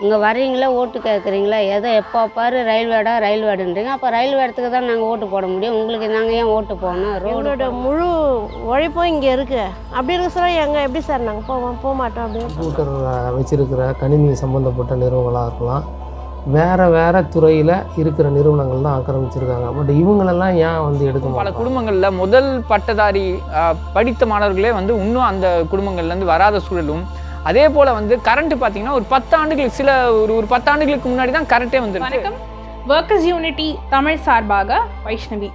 இங்கே வர்றீங்களா ஓட்டு கேட்குறீங்களா, எதை எப்போ பாரு ரயில்வேடுன்றீங்க. அப்போ ரயில்வே இடத்துக்கு தான் நாங்கள் ஓட்டு போட முடியும். உங்களுக்கு நாங்கள் ஏன் ஓட்டு போகணும்? ரோடோட முழு உழைப்பும் இங்கே இருக்குது. அப்படி இருக்க சொல்ல எங்கள் எப்படி சார் நாங்கள் போக மாட்டோம் அப்படின்னு. கம்ப்யூட்டர் வச்சுருக்கிற கணினி சம்மந்தப்பட்ட நிறுவனங்களாக இருக்கலாம், வேறு துறையில் இருக்கிற நிறுவனங்கள் தான் ஆக்கிரமிச்சிருக்காங்க. பட் இவங்களெல்லாம் ஏன் வந்து எடுக்க பல குடும்பங்களில் முதல் பட்டதாரி படித்த மாணவர்களே வந்து இன்னும் அந்த குடும்பங்கள்லேருந்து வராத சூழலும், அதே போல் வந்து கரண்ட்டு பார்த்தீங்கன்னா ஒரு 10 ஆண்டுகளுக்கு ஒரு 10 ஆண்டுகளுக்கு முன்னாடி தான் கரண்ட்டே வந்து. வணக்கம். ஒர்க்கர்ஸ் யூனிட்டி தமிழ் சார்பாக வைஷ்ணவி.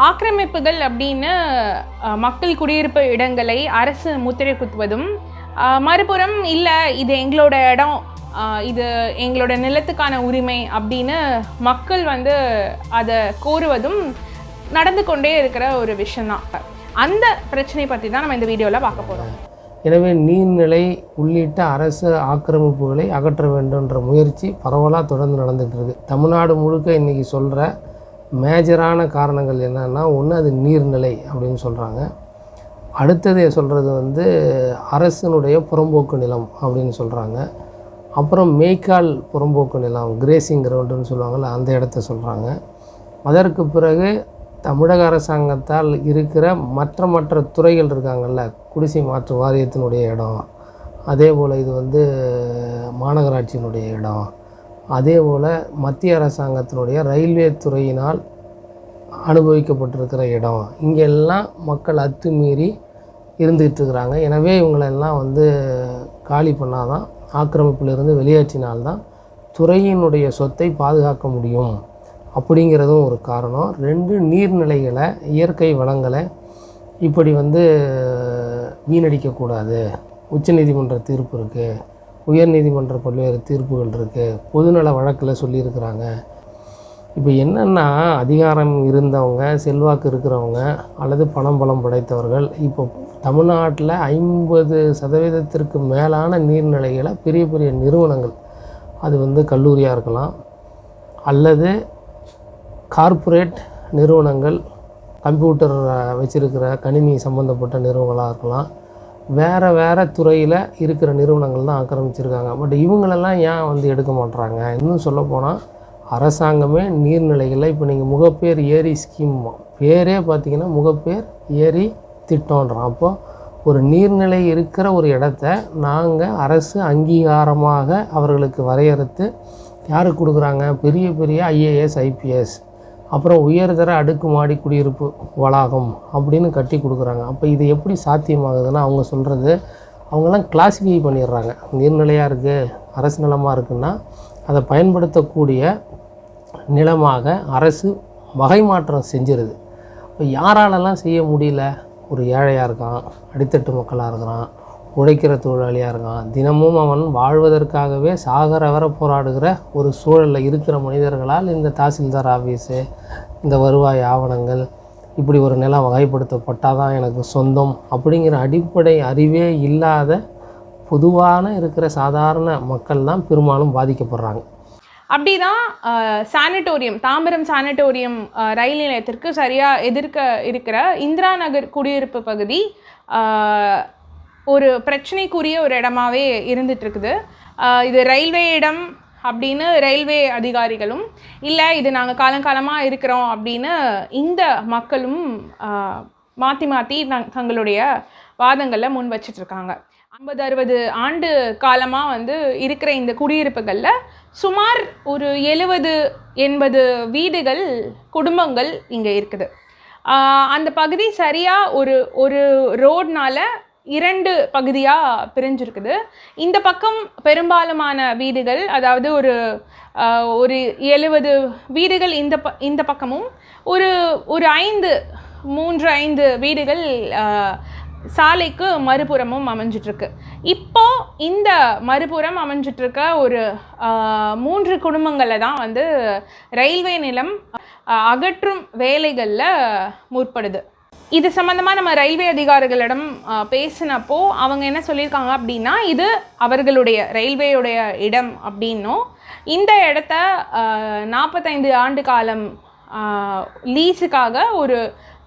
ஆக்கிரமிப்புகள் அப்படின்னு மக்கள் குடியிருப்பு இடங்களை அரசு முத்திரை குத்துவதும், மறுபுறம் இல்லை இது எங்களோட இடம், இது எங்களோட நிலத்துக்கான உரிமை அப்படின்னு மக்கள் வந்து அதை கோருவதும் நடந்து கொண்டே இருக்கிற ஒரு விஷயந்தான். அந்த பிரச்சனை பற்றி தான் நம்ம இந்த வீடியோவில் பார்க்க போகிறோம். எனவே நீர்நிலை உள்ளிட்ட அரசு ஆக்கிரமிப்புகளை அகற்ற வேண்டும்ன்ற முயற்சி பரவலாக தொடர்ந்து நடந்துகிட்டு இருக்குது. தமிழ்நாடு முழுக்க இன்றைக்கி சொல்கிற மேஜரான காரணங்கள் என்னென்னா, ஒன்று அது நீர்நிலை அப்படின்னு சொல்கிறாங்க, அடுத்தது சொல்கிறது வந்து அரசினுடைய புறம்போக்கு நிலம் அப்படின்னு சொல்கிறாங்க, அப்புறம் மேய்க்கால் புறம்போக்கு நிலம் கிரேசிங் கிரவுண்டுன்னு சொல்லுவாங்கள்ல அந்த இடத்த சொல்கிறாங்க. அதற்கு பிறகு தமிழக அரசாங்கத்தால் இருக்கிற மற்ற துறைகள் இருக்காங்கள்ல, குடிசை மாற்று வாரியத்தினுடைய இடம், அதே போல் இது வந்து மாநகராட்சியினுடைய இடம், அதே போல் மத்திய அரசாங்கத்தினுடைய ரயில்வே துறையினால் அனுபவிக்கப்பட்டிருக்கிற இடம், இங்கெல்லாம் மக்கள் அத்துமீறி இருந்துகிட்டு இருக்கிறாங்க. எனவே இவங்களெல்லாம் வந்து காலி பண்ணாதான், ஆக்கிரமிப்பிலிருந்து வெளியேற்றினால்தான் துறையினுடைய சொத்தை பாதுகாக்க முடியும் அப்படிங்கிறதும் ஒரு காரணம். 2 நீர்நிலைகளை, இயற்கை வளங்களை இப்படி வந்து வீணடிக்கக்கூடாது. உச்சநீதிமன்ற தீர்ப்பு இருக்குது, உயர்நீதிமன்ற பல்வேறு தீர்ப்புகள் இருக்குது, பொதுநல வழக்கில் சொல்லியிருக்கிறாங்க. இப்போ என்னென்னா, அதிகாரம் இருந்தவங்க, செல்வாக்கு இருக்கிறவங்க அல்லது பணம் படைத்தவர்கள் இப்போ தமிழ்நாட்டில் 50% மேலான நீர்நிலைகளை பெரிய பெரிய நிறுவனங்கள், அது வந்து கல்லூரியாக இருக்கலாம் அல்லது கார்ப்பரேட் நிறுவனங்கள், கம்ப்யூட்டர் வச்சுருக்கிற கணினி சம்மந்தப்பட்ட நிறுவனங்களாக இருக்கலாம், வேறு துறையில் இருக்கிற நிறுவனங்கள் தான் ஆக்கிரமிச்சிருக்காங்க. பட் இவங்களெல்லாம் ஏன் வந்து எடுக்க மாட்டுறாங்க? இன்னும் சொல்லப்போனால் அரசாங்கமே நீர்நிலைகளில் இப்போ நீங்கள் முகப்பேர் ஏரி ஸ்கீம் பேரே பார்த்திங்கன்னா முகப்பேர் ஏரி திட்டம்ன்றான். அப்போது ஒரு நீர்நிலை இருக்கிற ஒரு இடத்த நாங்கள் அரசு அங்கீகாரமாக அவர்களுக்கு வரையறுத்து யாருக்கு கொடுக்குறாங்க? பெரிய பெரிய ஐஏஎஸ் ஐபிஎஸ், அப்புறம் உயர்தர அடுக்குமாடி குடியிருப்பு வளாகம் அப்படின்னு கட்டி கொடுக்குறாங்க. அப்போ இது எப்படி சாத்தியமாகுதுன்னா, அவங்க சொல்கிறது, அவங்கெல்லாம் கிளாஸிஃபை பண்ணிடுறாங்க. நீர்நிலையாக இருக்குது, அரசு நிலமாக இருக்குன்னா அதை பயன்படுத்தக்கூடிய நிலமாக அரசு வகை மாற்றம் செஞ்சிருது. இப்போ யாராலெல்லாம் செய்ய முடியல? ஒரு ஏழையாக இருக்கான், அடித்தட்டு மக்களாக இருக்கிறான், உழைக்கிற தொழிலாளியாக இருக்கான், தினமும் அவன் வாழ்வதற்காகவே சாகர வர போராடுகிற ஒரு சூழலில் இருக்கிற மனிதர்களால் இந்த தாசில்தார் ஆஃபீஸு, இந்த வருவாய் ஆவணங்கள், இப்படி ஒரு நிலம் வகைப்படுத்தப்பட்டால் தான் எனக்கு சொந்தம் அப்படிங்கிற அடிப்படை அறிவே இல்லாத பொதுவான இருக்கிற சாதாரண மக்கள் தான் பெரும்பாலும் பாதிக்கப்படுறாங்க. அப்படி தான் சானிட்டோரியம், தாம்பரம் சானிட்டோரியம் ரயில் நிலையத்திற்கு சரியாக எதிர்க்க இருக்கிற இந்திரா நகர் குடியிருப்பு பகுதி ஒரு பிரச்சனைக்குரிய ஒரு இடமாவே இருந்துகிட்ருக்குது. இது ரயில்வே இடம் அப்படின்னு ரயில்வே அதிகாரிகளும், இல்லை இது நாங்கள் காலங்காலமாக இருக்கிறோம் அப்படின்னு இந்த மக்களும் மாற்றி தங்களுடைய வாதங்களில் முன் வச்சிட்ருக்காங்க. 50-60 ஆண்டு காலமாக வந்து இருக்கிற இந்த குடியிருப்புகளில் சுமார் ஒரு 70-80 வீடுகள், குடும்பங்கள் இங்கே இருக்குது. அந்த பகுதி சரியாக ஒரு ரோட்னால் 2 பகுதியாக பிரிஞ்சிருக்குது. இந்த பக்கம் பெரும்பாலுமான வீடுகள், அதாவது ஒரு 70 வீடுகள் இந்த பக்கமும், ஒரு 3-5 வீடுகள் சாலைக்கு மறுபுறமும் அமைஞ்சிட்ருக்கு. இப்போ இந்த மறுபுறம் அமைஞ்சிட்ருக்க ஒரு 3 குடும்பங்களை தான் வந்து ரயில்வே நிலம் அகற்றும் வேலைகளில் முற்படுது. இது சம்மந்தமாக நம்ம ரயில்வே அதிகாரிகளிடம் பேசினப்போ அவங்க என்ன சொல்லியிருக்காங்க அப்படின்னா, இது அவர்களுடைய ரயில்வேயுடைய இடம் அப்படின்னும், இந்த இடத்த 45 ஆண்டு காலம் லீஸுக்காக ஒரு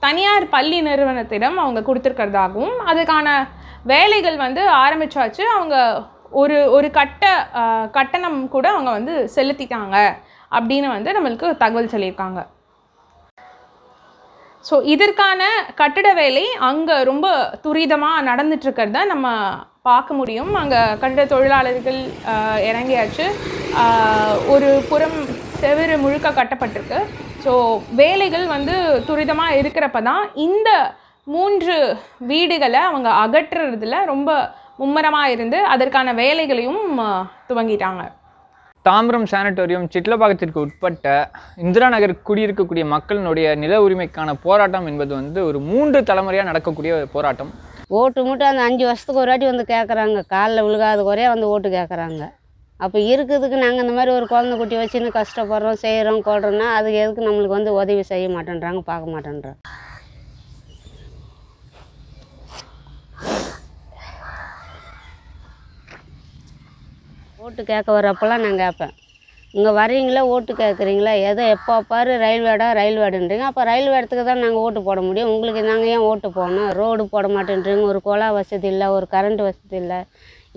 தனியார் பள்ளி நிறுவனத்திடம் அவங்க கொடுத்துருக்கிறதாகவும், அதுக்கான வேலைகள் வந்து ஆரம்பிச்சாச்சு, அவங்க ஒரு கட்டணம் கூட அவங்க வந்து செலுத்திட்டாங்க அப்படின்னு வந்து நம்மளுக்கு தகவல் சொல்லியிருக்காங்க. ஸோ இதற்கான கட்டிட வேலை அங்கே ரொம்ப துரிதமாக நடந்துட்டுருக்கிறத நம்ம பார்க்க முடியும். அங்கே கட்டிட தொழிலாளர்கள் இறங்கியாச்சு. ஒரு புறம் செவுறு முழுக்க கட்டப்பட்டிருக்கு. ஸோ வேலைகள் வந்து துரிதமாக இருக்கிறப்ப தான் இந்த 3 வீடுகளை அவங்க அகற்றுறதுல ரொம்ப மும்முரமாக இருந்து அதற்கான வேலைகளையும் துவங்கிட்டாங்க. தாம்பரம் சானிட்டோரியம் சிட்லப்பாக்கத்திற்கு உட்பட்ட இந்திரா நகர் குடியிருக்கக்கூடிய மக்களினுடைய நில உரிமைக்கான போராட்டம் என்பது வந்து ஒரு 3 தலைமுறையாக நடக்கக்கூடிய போராட்டம். ஓட்டு மட்டும் அந்த 5 வருஷத்துக்கு ஒரு வாட்டி வந்து கேட்குறாங்க. காலில் விழுகாத குறையா வந்து ஓட்டு கேட்குறாங்க. அப்போ இருக்கிறதுக்கு நாங்கள் இந்த மாதிரி ஒரு குழந்தை குட்டி வச்சுன்னு கஷ்டப்படுறோம், செய்கிறோம், கொள்றோன்னா அதுக்கு எதுக்கு நம்மளுக்கு வந்து உதவி செய்ய மாட்டேன்றாங்க, பார்க்க மாட்டேன்றாங்க. ஓட்டு கேட்க வரப்பெல்லாம் நான் கேட்பேன், இங்கே வரீங்களா ஓட்டு கேட்குறீங்களா, எதோ எப்போ பாரு ரயில்வேடுன்றீங்க. அப்போ ரயில்வே இடத்துக்கு தான் நாங்கள் ஓட்டு போட முடியும், உங்களுக்கு நாங்கள் ஏன் ஓட்டு போடணும்? ரோடு போட மாட்டேன்றீங்க, ஒரு குழா வசதி இல்லை, ஒரு கரண்ட் வசதி இல்லை,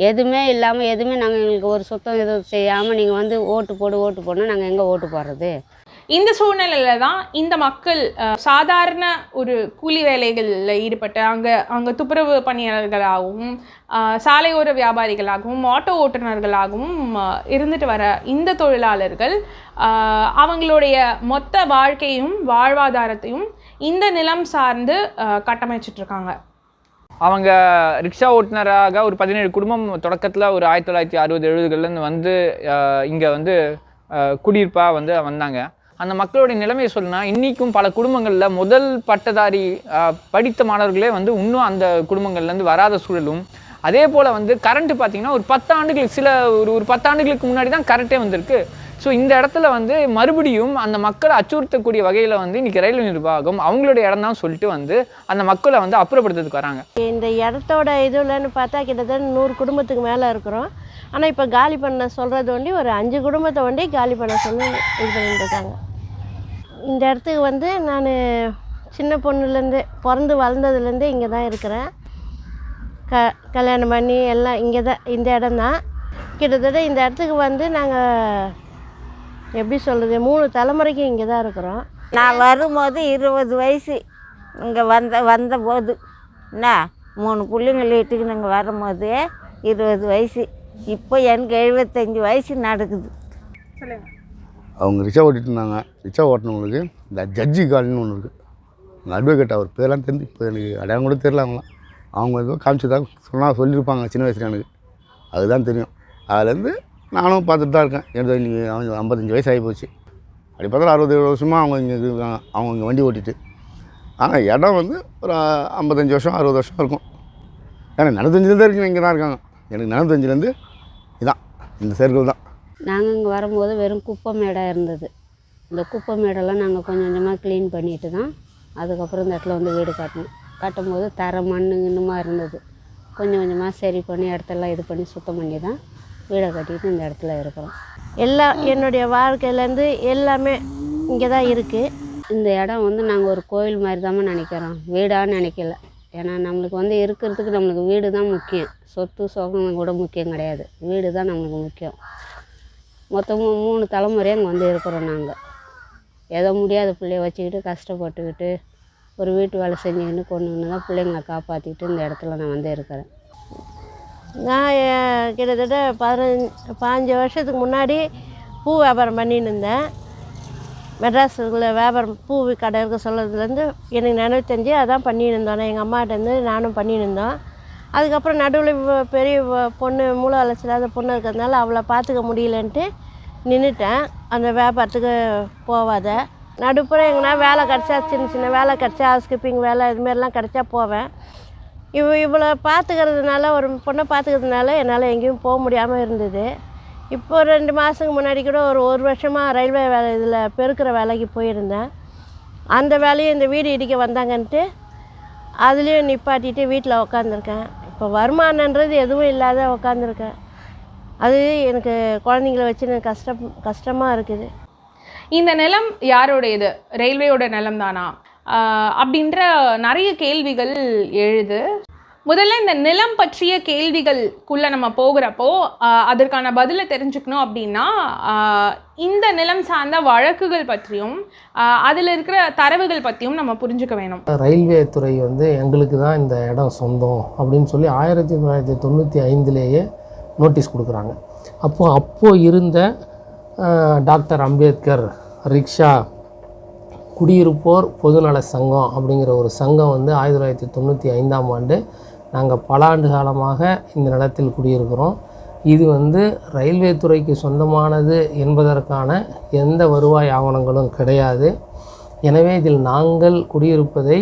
எதுவுமே இல்லாமல் எதுவுமே நாங்கள் எங்களுக்கு ஒரு சுத்தம் எதுவும் செய்யாமல் நீங்கள் வந்து ஓட்டு போடணும், நாங்கள் எங்கே ஓட்டு போடுறது? இந்த சூழ்நிலையில் தான் இந்த மக்கள் சாதாரண ஒரு கூலி வேலைகளில் ஈடுபட்டு அங்கே துப்புரவு பணியாளர்களாகவும் சாலையோர வியாபாரிகளாகவும் ஆட்டோ ஓட்டுநர்களாகவும் இருந்துட்டு வர இந்த தொழிலாளர்கள் அவங்களுடைய மொத்த வாழ்க்கையும் வாழ்வாதாரத்தையும் இந்த நிலம் சார்ந்து கட்டமைச்சிட்ருக்காங்க. அவங்க ரிக்ஷா ஓட்டுநராக ஒரு 17 குடும்பம் தொடக்கத்தில் ஒரு 1960-70களிலேருந்து வந்து இங்கே வந்து குடியிருப்பாக வந்து வந்தாங்க. அந்த மக்களுடைய நிலைமையை சொல்லணும்னா இன்றைக்கும் பல குடும்பங்களில் முதல் பட்டதாரி படித்த மாணவர்களே வந்து இன்னும் அந்த குடும்பங்கள்லேருந்து வராத சூழலும், அதே போல் வந்து கரண்ட்டு பார்த்திங்கன்னா ஒரு 10 ஆண்டுகளுக்கு ஒரு 10 ஆண்டுகளுக்கு முன்னாடி தான் கரண்ட்டே வந்திருக்கு. ஸோ இந்த இடத்துல வந்து மறுபடியும் அந்த மக்களை அச்சுறுத்தக்கூடிய வகையில் வந்து இன்றைக்கி ரயில்வே நிர்வாகம் அவங்களுடைய இடம் தான் சொல்லிட்டு வந்து அந்த மக்களை வந்து அப்புறப்படுத்துறதுக்கு வராங்க. இந்த இடத்தோட இதுலன்னு பார்த்தா கிட்டத்தட்ட 100 குடும்பத்துக்கு மேலே இருக்கிறோம். ஆனால் இப்போ காலி பண்ண சொல்கிறது ஒண்டி ஒரு 5 குடும்பத்தை ஒண்டி காலி பண்ண சொல்லி இது பண்ணிட்டு இருக்காங்க. இந்த இடத்துக்கு வந்து நான் சின்ன பொண்ணுலேருந்து பிறந்து வளர்ந்ததுலேருந்து இங்கே தான் இருக்கிறேன். கல்யாணம் பண்ணி எல்லாம் இங்கே தான், இந்த இடம் தான். கிட்டத்தட்ட இந்த இடத்துக்கு வந்து நாங்கள் எப்படி சொல்கிறது, 3 தலைமுறைக்கு இங்கே தான் இருக்கிறோம். நான் வரும்போது 20 வயசு இங்கே வந்தபோது என்ன 3 பிள்ளைங்களை வீட்டுக்கு நாங்கள் வரும்போது 20 வயசு. இப்போ எனக்கு 75 வயசு நடக்குது. அவங்க ரிக்ஷா ஓட்டிகிட்டு இருந்தாங்க. ரிக்ஷா ஓட்டினவங்களுக்கு இந்த ஜட்ஜி காலனின்னு ஒன்று இருக்குது. அந்த அட்வொகேட் அவர் பேரெலாம் தெரிஞ்சு இப்போ எனக்கு அடையாளம் கூட தெரியல. அவங்க எதுவும் காமிச்சதாக சொல்லியிருப்பாங்க சின்ன வயசில், எனக்கு அதுதான் தெரியும். அதுலேருந்து நானும் பார்த்துட்டு தான் இருக்கேன். எனக்கு இன்றைக்கி 55 வயசு ஆகி போச்சு. அப்படி பார்த்தா 60-70 வருஷமாக அவங்க இங்கே இருக்காங்க. அவங்க இங்கே வண்டி ஓட்டிட்டு. ஆனால் இடம் வந்து ஒரு 55 வருஷம் 60 வருஷம் இருக்கும். ஏன்னா 95 தான் இங்கே தான் இருக்காங்க. எனக்கு 95லேருந்து இதான் இந்த சர்க்கிள் தான். நாங்கள் இங்கே வரும்போது வெறும் குப்பை மேடாக இருந்தது. இந்த குப்பை மேடெல்லாம் நாங்கள் கொஞ்சம் கொஞ்சமாக க்ளீன் பண்ணிட்டு தான் அதுக்கப்புறம் இந்த இடத்துல வந்து வீடு கட்டும்போது தர மண்ணுமா இருந்தது. கொஞ்சம் கொஞ்சமாக சரி பண்ணி இடத்தெல்லாம் இது பண்ணி சுத்தம் பண்ணி தான் வீடை கட்டிட்டு இந்த இடத்துல இருக்கிறோம். எல்லாம் என்னுடைய வாழ்க்கையிலேருந்து எல்லாமே இங்கே தான் இருக்குது. இந்த இடம் வந்து நாங்கள் ஒரு கோயில் மாதிரி தான் நினைக்கிறோம், வீடான்னு நினைக்கல. ஏன்னா நம்மளுக்கு வந்து இருக்கிறதுக்கு நம்மளுக்கு வீடு தான் முக்கியம். சொத்து சோகம் கூட முக்கியம் கிடையாது, வீடு தான் நம்மளுக்கு முக்கியம். மொத்தமும் 3 தலைமுறையாக இங்கே வந்து இருக்கிறோம். நாங்கள் ஏதோ முடியாத பிள்ளைய வச்சுக்கிட்டு கஷ்டப்பட்டுக்கிட்டு ஒரு வீட்டு வேலை செஞ்சுக்கிட்டு கொண்டு தான் பிள்ளைங்களை காப்பாற்றிக்கிட்டு இந்த இடத்துல நான் வந்து இருக்கிறேன். நான் கிட்டத்தட்ட 15 வருஷத்துக்கு முன்னாடி பூ வியாபாரம் பண்ணின்னு இருந்தேன். மெட்ராஸுக்குள்ள வியாபாரம் பூ கடை இருக்க சொல்லதுலேருந்து எனக்கு நினைவு அதான் பண்ணின்னு இருந்தோம். எங்கள் அம்மாட்டேருந்து நானும் பண்ணின்னு இருந்தோம். அதுக்கப்புறம் நடுவில் பெரிய பொண்ணு மூளை வளர்ச்சியில்லாத பொண்ணு இருக்கிறதுனால அவளை பார்த்துக்க முடியலன்ட்டு நின்றுட்டேன். அந்த வியாபாரத்துக்கு போவாத நடுப்புற எங்கன்னா வேலை கிடச்சா, சின்ன சின்ன வேலை கிடச்சா, ஹவுஸ் கீப்பிங் வேலை இதுமாரிலாம் கிடச்சா போவேன். இவ்வளோ பார்த்துக்கிறதுனால, ஒரு பொண்ணை பார்த்துக்கிறதுனால என்னால் எங்கேயும் போக முடியாமல் இருந்தது. இப்போ 2 மாதத்துக்கு முன்னாடி கூட ஒரு வருஷமாக ரயில்வே வேலை இதில் பெருக்கிற வேலைக்கு போயிருந்தேன். அந்த வேலையும் இந்த வீடு இடிக்க வந்தாங்கன்ட்டு அதுலேயும் நிப்பாட்டிட்டு வீட்டில் உக்காந்துருக்கேன். இப்போ வருமானன்றது எதுவும் இல்லாத உக்காந்துருக்கேன். அது எனக்கு குழந்தைங்கள வச்சு எனக்கு கஷ்டமாக இருக்குது. இந்த நிலம் யாரோடையது? ரயில்வேயோட நிலம் தானா அப்படின்ற நிறைய கேள்விகள் எழுது. முதல்ல இந்த நிலம் பற்றிய கேள்விகளுக்குள்ளே நம்ம போகிறப்போ அதற்கான பதிலை தெரிஞ்சுக்கணும் அப்படின்னா இந்த நிலம் சார்ந்த வழக்குகள் பற்றியும் அதில் இருக்கிற தரவுகள் பற்றியும் நம்ம புரிஞ்சுக்க வேணும். ரயில்வே துறை வந்து எங்களுக்கு தான் இந்த இடம் சொந்தம் அப்படின்னு சொல்லி 1995 நோட்டீஸ் கொடுக்குறாங்க. அப்போது இருந்த டாக்டர் அம்பேத்கர் ரிக்ஷா குடியிருப்போர் பொதுநல சங்கம் அப்படிங்கிற ஒரு சங்கம் வந்து 1995 நாங்கள் பல ஆண்டு காலமாக இந்த நிலத்தில் குடியிருக்கிறோம். இது வந்து ரயில்வே துறைக்கு சொந்தமானது என்பதற்கான எந்த வருவாய் ஆவணங்களும் கிடையாது. எனவே இதில் நாங்கள் குடியிருப்பதை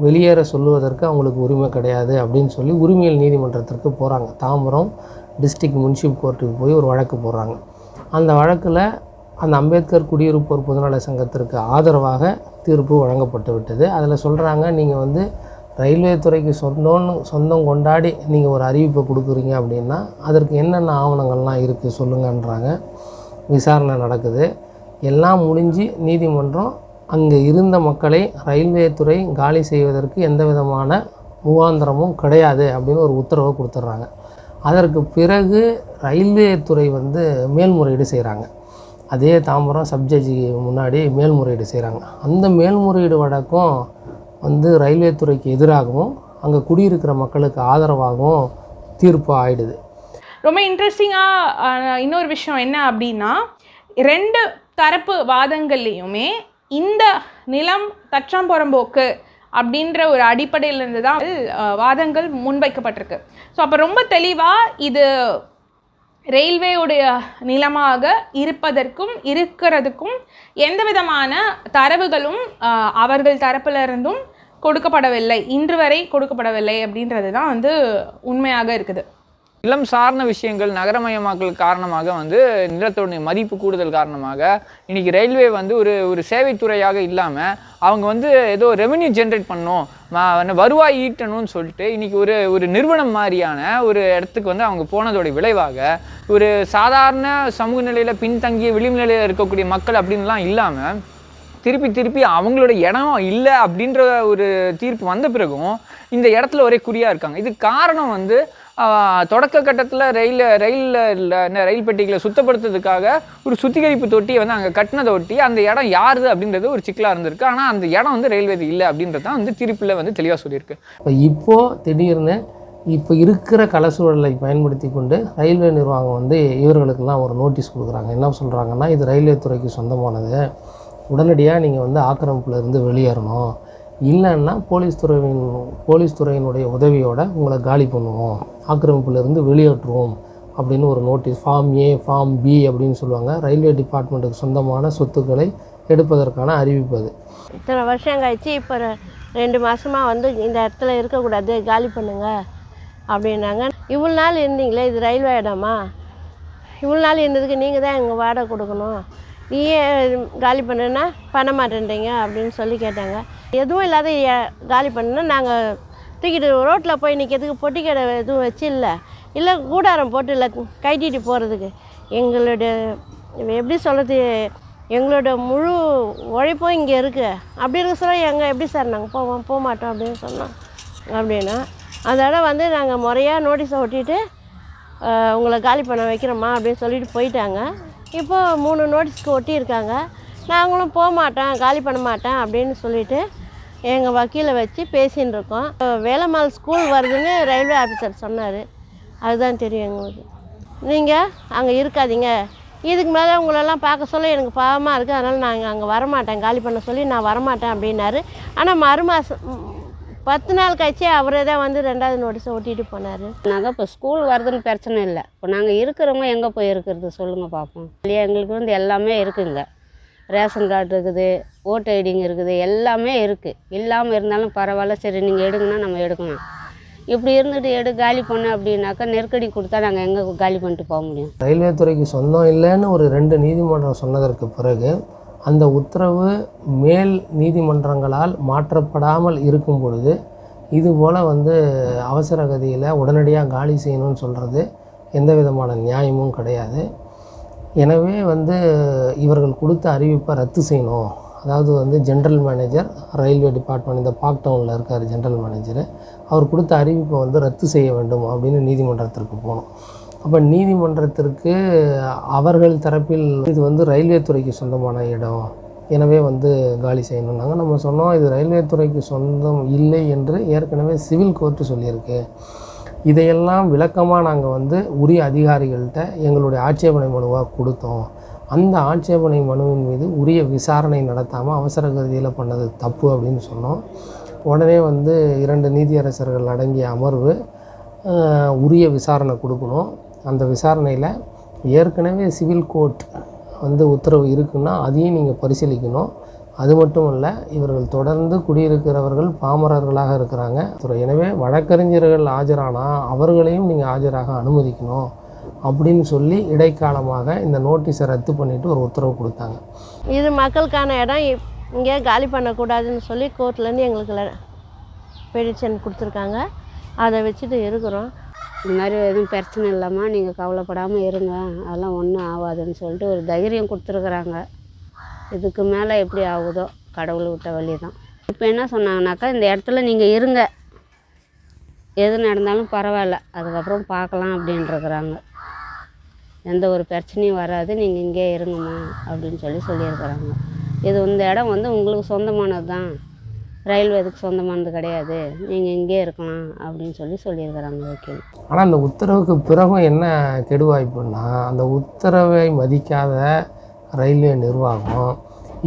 வெளியேற சொல்லுவதற்கு அவங்களுக்கு உரிமை கிடையாது அப்படின்னு சொல்லி உரிமையியல் நீதிமன்றத்திற்கு போகிறாங்க. தாம்பரம் டிஸ்ட்ரிக்ட் முன்சிப் கோர்ட்டுக்கு போய் ஒரு வழக்கு போடுறாங்க. அந்த வழக்கில் அந்த அம்பேத்கர் குடியிருப்போர் பொதுநல சங்கத்திற்கு ஆதரவாக தீர்ப்பு வழங்கப்பட்டு விட்டது. அதில் சொல்கிறாங்க, நீங்கள் வந்து ரயில்வே துறைக்கு சொந்தம் கொண்டாடி நீங்கள் ஒரு அறிவிப்பை கொடுக்குறீங்க அப்படின்னா அதற்கு என்னென்ன ஆவணங்கள்லாம் இருக்குது சொல்லுங்கன்றாங்க. விசாரணை நடக்குது. எல்லாம் முடிஞ்சு நீதிமன்றம் அங்கே இருந்த மக்களை ரயில்வே துறை காலி செய்வதற்கு எந்த விதமான முகாந்திரமும் கிடையாது அப்படின்னு ஒரு உத்தரவை கொடுத்துட்றாங்க. அதற்கு பிறகு ரயில்வே துறை வந்து மேல்முறையீடு செய்கிறாங்க. அதே தாம்பரம் சப்ஜட்ஜி முன்னாடி மேல்முறையீடு செய்கிறாங்க. அந்த மேல்முறையீடு வழக்கம் வந்து ரயில்வே துறைக்கு எதிராகவும் அங்கே குடியிருக்கிற மக்களுக்கு ஆதரவாகவும் தீர்ப்பு ஆயிடுது. ரொம்ப இன்ட்ரெஸ்டிங்காக இன்னொரு விஷயம் என்ன அப்படின்னா, 2 தரப்பு வாதங்கள்லேயுமே இந்த நிலம் தற்றாம்புறம்போக்கு அப்படின்ற ஒரு அடிப்படையிலேருந்து தான் வாதங்கள் முன்வைக்கப்பட்டிருக்கு. ஸோ அப்போ ரொம்ப தெளிவாக இது ரயில்வேவுடைய நிலமாக இருப்பதற்கும் இருக்கிறதுக்கும் எந்த விதமான தரவுகளும் அவர்கள் தரப்பிலிருந்தும் கொடுக்கப்படவில்லை, இன்று வரை கொடுக்கப்படவில்லை அப்படின்றது தான் வந்து உண்மையாக இருக்குது. நிலம் சார்ந்த விஷயங்கள் நகரமயமாக்கல் காரணமாக வந்து நிலத்தோடைய மதிப்பு கூடுதல் காரணமாக இன்றைக்கி ரயில்வே வந்து ஒரு சேவைத்துறையாக இல்லாமல் அவங்க வந்து ஏதோ ரெவென்யூ ஜென்ரேட் பண்ணணும், வருவாய் ஈட்டணும்னு சொல்லிட்டு இன்றைக்கி ஒரு நிறுவனம் மாதிரியான ஒரு இடத்துக்கு வந்து அவங்க போனதோடைய விளைவாக ஒரு சாதாரண சமூக நிலையில் பின்தங்கிய விளிம்பு நிலையில் இருக்கக்கூடிய மக்கள் அப்படின்லாம் இல்லாமல் திருப்பி அவங்களோட இடம் இல்லை அப்படின்ற ஒரு தீர்ப்பு வந்த பிறகும் இந்த இடத்துல ஒரே குறியாக இருக்காங்க. இதுக்கு காரணம் வந்து தொடக்க கட்டத்தில் ரயில் பெட்டிகளை சுத்தப்படுத்துறதுக்காக ஒரு சுத்திகரிப்பு தொட்டியை வந்து அங்கே கட்டினதை ஒட்டி அந்த இடம் யாருது அப்படின்றது ஒரு சிக்கலாக இருந்திருக்கு. ஆனால் அந்த இடம் வந்து ரயில்வே இல்லை அப்படின்றது தான் வந்து தீர்ப்பில் வந்து தெளிவாக சொல்லியிருக்கு. இப்போது திடீர்னு இப்போ இருக்கிற களசூழலை பயன்படுத்தி கொண்டு ரயில்வே நிர்வாகம் வந்து இவர்களுக்கெல்லாம் ஒரு நோட்டீஸ் கொடுக்குறாங்க. என்ன சொல்கிறாங்கன்னா, இது ரயில்வே துறைக்கு சொந்தமானது, உடனடியாக நீங்கள் வந்து ஆக்கிரமிப்புலேருந்து வெளியேறணும், இல்லைன்னா போலீஸ் துறையினுடைய உதவியோடு உங்களை காலி பண்ணுவோம், ஆக்கிரமிப்புலேருந்து வெளியேற்றுவோம் அப்படின்னு ஒரு notice. Form A, form B அப்படின்னு சொல்லுவாங்க. ரயில்வே டிபார்ட்மெண்ட்டுக்கு சொந்தமான சொத்துக்களை எடுப்பதற்கான அறிவிப்பு அது. இத்தனை வருஷம் கழிச்சு இப்போ 2 மாதமாக வந்து இந்த இடத்துல இருக்கக்கூடாது, காலி பண்ணுங்க அப்படின்னாங்க. இவ்வளோ நாள் இருந்தீங்களே, இது ரயில்வே இடமா, இவ்வளோ நாள் இருந்ததுக்கு நீங்கள் தான் எங்கள் வாடகை கொடுக்கணும், நீயே காலி பண்ணுன்னா பண்ண மாட்டேன்றீங்க அப்படின்னு சொல்லி கேட்டாங்க. எதுவும் இல்லாத காலி பண்ணுன்னா நாங்கள் தூக்கிட்டு ரோட்டில் போய் நிற்கிறதுக்கு பொட்டி கடை எதுவும் வச்சு இல்லை கூடாரம் போட்டு இல்லை கைட்டிட்டு போகிறதுக்கு எங்களுடைய எப்படி சொல்கிறது, எங்களோட முழு உழைப்பும் இங்கே இருக்குது. அப்படி இருக்க சொல்ல எங்கே எப்படி சார் நாங்கள் போக மாட்டோம் அப்படின்னு சொன்னோம். அப்படின்னா அந்த இடம் வந்து நாங்கள் முறையாக நோட்டீஸை ஒட்டிட்டு உங்களை காலி பண்ண வைக்கிறோமா அப்படின்னு சொல்லிட்டு போயிட்டாங்க. இப்போ 3 நோட்டீஸ்க்கு ஒட்டியிருக்காங்க. நாங்களும் போக மாட்டேன், காலி பண்ண மாட்டேன் அப்படின்னு சொல்லிட்டு எங்கள் வக்கீலை வச்சு பேசின்னு இருக்கோம். வேலம்மாள் ஸ்கூல் வருதுன்னு ரயில்வே ஆஃபீஸர் சொன்னார். அதுதான் தெரியும் எங்களுக்கு. நீங்கள் அங்கே இருக்காதீங்க, இதுக்கு மேலே உங்களெல்லாம் பார்க்க சொல்ல எனக்கு பாவமாக இருக்குது, அதனால் நான் அங்கே வரமாட்டேன், காலி பண்ண சொல்லி நான் வரமாட்டேன் அப்படின்னாரு. ஆனால் மறுமாதம் 10 நாள் கழிச்சு அவரே தான் வந்து 2வது நோட்டீஸை ஒட்டிட்டு போனார். நாங்கள் இப்போ ஸ்கூல் வருதுன்னு பிரச்சனை இல்லை, இப்போ நாங்கள் இருக்கிறவங்க எங்கே போய் இருக்கிறது சொல்லுங்கள் பார்ப்போம். இல்லையா, எங்களுக்கு வந்து எல்லாமே இருக்குங்க. ரேஷன் கார்டு இருக்குது, ஓட்டு ஐடிங்க இருக்குது, எல்லாமே இருக்குது. இல்லாமல் இருந்தாலும் பரவாயில்ல, சரி நீங்கள் எடுங்கன்னா நம்ம எடுக்கலாம். இப்படி இருந்துட்டு காலி பண்ண அப்படின்னாக்கா நெருக்கடி கொடுத்தா நாங்கள் எங்கே காலி பண்ணிட்டு போக முடியும்? ரயில்வே துறைக்கு சொந்தம் இல்லைன்னு ஒரு 2 நீதிமன்றம் சொன்னதற்கு பிறகு அந்த உத்தரவு மேல் நீதிமன்றங்களால் மாற்றப்படாமல் இருக்கும் பொழுது இதுபோல் வந்து அவசர கதியில் உடனடியாக காலி செய்யணும்னு சொல்கிறது எந்த விதமான நியாயமும் கிடையாது. எனவே வந்து இவர்கள் கொடுத்த அறிவிப்பை ரத்து செய்யணும் அதாவது வந்து ஜென்ரல் மேனேஜர் ரயில்வே டிபார்ட்மெண்ட் இந்த பார்க் டவுனில் இருக்கார் ஜென்ரல் மேனேஜர். அவர் கொடுத்த அறிவிப்பை வந்து ரத்து செய்ய வேண்டும் அப்படின்னு நீதிமன்றத்திற்கு போனோம். அப்போ நீதிமன்றத்திற்கு அவர்கள் தரப்பில் இது வந்து ரயில்வே துறைக்கு சொந்தமான இடம், எனவே வந்து காலி செய்யணுன்னாங்க. நம்ம சொன்னோம் இது ரயில்வே துறைக்கு சொந்தம் இல்லை என்று ஏற்கனவே சிவில் கோர்ட்டு சொல்லியிருக்கு. இதையெல்லாம் விளக்கமாக நாங்கள் வந்து உரிய அதிகாரிகள்கிட்ட எங்களுடைய ஆட்சேபனை மனுவாக கொடுத்தோம். அந்த ஆட்சேபனை மனுவின் மீது உரிய விசாரணை நடத்தாமல் அவசர கதியில் பண்ணது தப்பு அப்படின்னு சொன்னோம். உடனே வந்து 2 நீதியரசர்கள் அடங்கிய அமர்வு உரிய விசாரணை கொடுக்கணும். அந்த விசாரணையில் ஏற்கனவே சிவில் கோர்ட் வந்து உத்தரவு இருக்குன்னா அதையும் நீங்கள் பரிசீலிக்கணும். அது மட்டும் இல்லை, இவர்கள் தொடர்ந்து குடியிருக்கிறவர்கள் பாமரர்களாக இருக்கிறாங்க. எனவே வழக்கறிஞர்கள் ஆஜரானால் அவர்களையும் நீங்கள் ஆஜராக அனுமதிக்கணும் அப்படின்னு சொல்லி இடைக்காலமாக இந்த நோட்டீஸை ரத்து பண்ணிவிட்டு ஒரு உத்தரவு கொடுத்தாங்க. இது மக்களுக்கான இடம், இங்கே காலி பண்ணக்கூடாதுன்னு சொல்லி கோர்ட்லேருந்து எங்களுக்கு பெடிஷன் கொடுத்துருக்காங்க. அதை வச்சுட்டு இருக்கிறோம். இந்த மாதிரி எதுவும் பிரச்சனை இல்லாமல் நீங்கள் கவலைப்படாமல் இருங்க, அதெல்லாம் ஒன்றும் ஆகாதுன்னு சொல்லிட்டு ஒரு தைரியம் கொடுத்துருக்குறாங்க. இதுக்கு மேலே எப்படி ஆகுதோ கடவுள் விட்ட வழி தான். இப்போ என்ன சொன்னாங்கனாக்கா, இந்த இடத்துல நீங்கள் இருங்க, எது நடந்தாலும் பரவாயில்ல, அதுக்கப்புறம் பார்க்கலாம் அப்படின்ட்டுருக்குறாங்க. எந்த ஒரு பிரச்சனையும் வராது, நீங்கள் இங்கே இருங்கம்மா அப்படின்னு சொல்லியிருக்கிறாங்க. இது இந்த இடம் வந்து உங்களுக்கு சொந்தமானது தான், ரயில்வேதுக்கு சொந்தமானது கிடையாது, நீங்கள் இங்கே இருக்கலாம் அப்படின்னு சொல்லியிருக்கிறாங்க வக்கீல். ஆனால் அந்த உத்தரவுக்கு பிறகும் என்ன கெடுவாய்ப்புன்னா, அந்த உத்தரவை மதிக்காத ரயில்வே நிர்வாகம்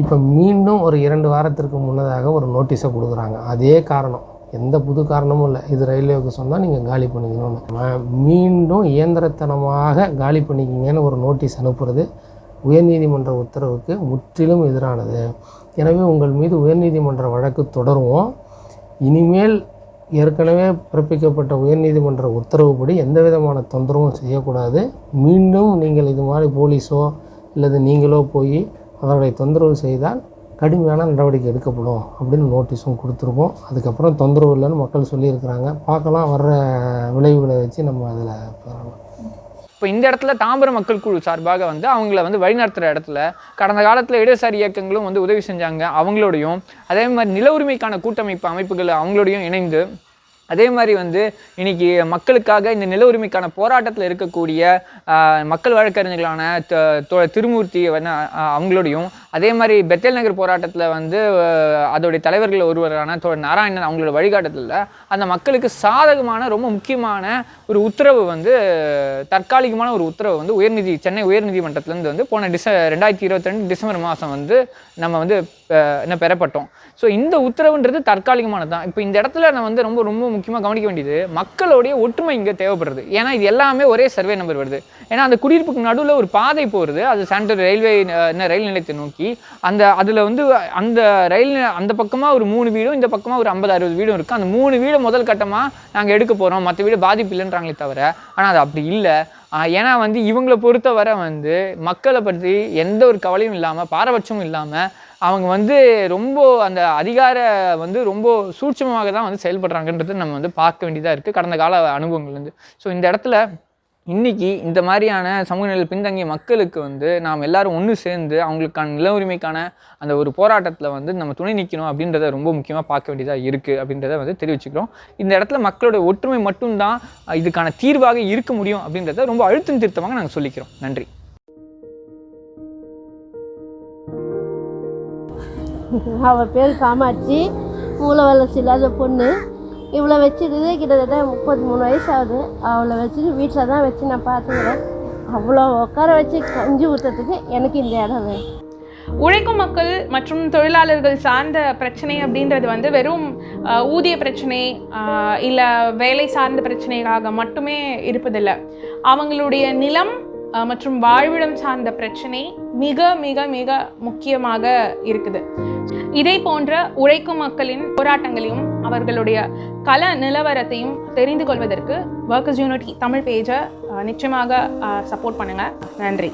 இப்போ மீண்டும் ஒரு 2 வாரத்திற்கு முன்னதாக ஒரு நோட்டீஸை கொடுக்குறாங்க. அதே காரணம், எந்த புது காரணமும் இல்லை, இது ரயில்வேவுக்கு சொன்னால் நீங்கள் காலி பண்ணிக்கணும்னு. மீண்டும் இயந்திரத்தனமாக காலி பண்ணிக்கிங்கன்னு ஒரு நோட்டீஸ் அனுப்புறது உயர்நீதிமன்ற உத்தரவுக்கு முற்றிலும் எதிரானது. எனவே உங்கள் மீது உயர்நீதிமன்ற வழக்கு தொடருவோம். இனிமேல் ஏற்கனவே பிறப்பிக்கப்பட்ட உயர்நீதிமன்ற உத்தரவுப்படி எந்த விதமான தொந்தரவும் செய்யக்கூடாது. மீண்டும் நீங்கள் இது மாதிரி போலீஸோ அல்லது நீங்களோ போய் அவர்களை தொந்தரவு செய்தால் கடுமையான நடவடிக்கை எடுக்கப்படும் அப்படின்னு நோட்டீஸும் கொடுத்துருக்கோம். அதுக்கப்புறம் தொந்தரவு இல்லைன்னு மக்கள் சொல்லியிருக்கிறாங்க. பார்க்கலாம், வர்ற விளைவுகளை வச்சு நம்ம அதில் பெறலாம். இப்போ இந்த இடத்துல தாம்பரம் மக்கள் குழு சார்பாக வந்து அவங்கள வந்து வழிநடத்துகிற இடத்துல கடந்த காலத்தில் இடதுசாரி இயக்கங்களும் வந்து உதவி செஞ்சாங்க. அவங்களோடையும் அதே மாதிரி நில உரிமைக்கான கூட்டமைப்பு அமைப்புகள் அவங்களோடையும் இணைந்து அதே மாதிரி வந்து இன்றைக்கி மக்களுக்காக இந்த நில உரிமைக்கான போராட்டத்தில் இருக்கக்கூடிய மக்கள் வழக்கறிஞர்களான திருமூர்த்தி அவங்களோடையும் அதே மாதிரி பெத்தேல் நகர் போராட்டத்தில் வந்து அதோடைய தலைவர்கள் ஒருவரான நாராயணன் அவங்களோட வழிகாட்டத்தில் அந்த மக்களுக்கு சாதகமான ரொம்ப முக்கியமான ஒரு உத்தரவு வந்து தற்காலிகமான ஒரு உத்தரவு வந்து சென்னை உயர்நீதிமன்றத்துலேருந்து வந்து போன 2022 டிசம்பர் மாதம் வந்து நம்ம வந்து என்ன பெறப்பட்டோம். ஸோ இந்த உத்தரவுன்றது தற்காலிகமானது தான். இப்போ இந்த இடத்துல நான் வந்து ரொம்ப ரொம்ப முக்கியமாக கவனிக்க வேண்டியது மக்களுடைய ஒற்றுமை இங்கே தேவைப்படுறது. ஏன்னா இது எல்லாமே ஒரே சர்வே நம்பர் வருது. ஏன்னா அந்த குடியிருப்புக்கு நடுவில் ஒரு பாதை போகிறது, அது சென்ட்ரல் ரயில் நிலையத்தை நோக்கி. அதில் வந்து அந்த அந்த பக்கமாக ஒரு 3 வீடும் இந்த பக்கமாக ஒரு 50-60 வீடும் இருக்குது. அந்த 3 வீடு முதல் கட்டமாக நாங்கள் எடுக்க போகிறோம், மற்ற வீடு பாதிப்பு இல்லைன்றாங்களே தவிர, ஆனால் அது அப்படி இல்லை. ஏன்னா வந்து இவங்களை பொறுத்தவரை வந்து மக்களை பற்றி எந்த ஒரு கவலையும் இல்லாமல் பாரபட்சமும் இல்லாமல் அவங்க வந்து ரொம்ப அந்த அதிகார வந்து ரொம்ப சூட்சமாக தான் வந்து செயல்படுறாங்கன்றது நம்ம வந்து பார்க்க வேண்டியதாக இருக்குது கடந்த கால அனுபவங்கள்லேருந்து. ஸோ இந்த இடத்துல இன்றைக்கி இந்த மாதிரியான சமூக நிலையில் பின்தங்கிய மக்களுக்கு வந்து நாம் எல்லோரும் ஒன்று சேர்ந்து அவங்களுக்கான நில உரிமைக்கான அந்த ஒரு போராட்டத்தில் வந்து நம்ம துணை நிற்கணும் அப்படின்றத ரொம்ப முக்கியமாக பார்க்க வேண்டியதாக இருக்குது அப்படின்றத வந்து தெரிவிச்சுக்கிறோம். இந்த இடத்துல மக்களோட ஒற்றுமை மட்டும்தான் இதுக்கான தீர்வாக இருக்க முடியும் அப்படின்றத ரொம்ப அழுத்தம் திருத்தமாக நாங்கள் சொல்லிக்கிறோம். நன்றி. அவள் பேர் காமாட்சி, மூளை வளர்ச்சி இல்லாத பொண்ணு. இவ்வளோ வச்சுருது கிட்டத்தட்ட 33 வயசு ஆகுது. அவளை வச்சுட்டு வீட்டில் தான் வச்சு நான் பார்த்துக்கிறேன். அவ்வளோ உட்கார வச்சு கஞ்சி ஊற்றுறதுக்கு எனக்கு இந்த இடம் வேணும். உழைக்கும் மக்கள் மற்றும் தொழிலாளர்கள் சார்ந்த பிரச்சனை அப்படின்றது வந்து வெறும் ஊதிய பிரச்சனை இல்லை வேலை சார்ந்த பிரச்சனைக்காக மட்டுமே இருப்பதில்லை. அவங்களுடைய நிலம் மற்றும் வாழ்விடம் சார்ந்த பிரச்சனை மிக மிக மிக முக்கியமாக இருக்குது. இதை போன்ற உழைக்கும் மக்களின் போராட்டங்களையும் அவர்களுடைய கள நிலவரத்தையும் தெரிந்து கொள்வதற்கு ஒர்க்கர்ஸ் யூனிட்டி தமிழ் பேஜை நிச்சயமாக சப்போர்ட் பண்ணுங்கள். நன்றி.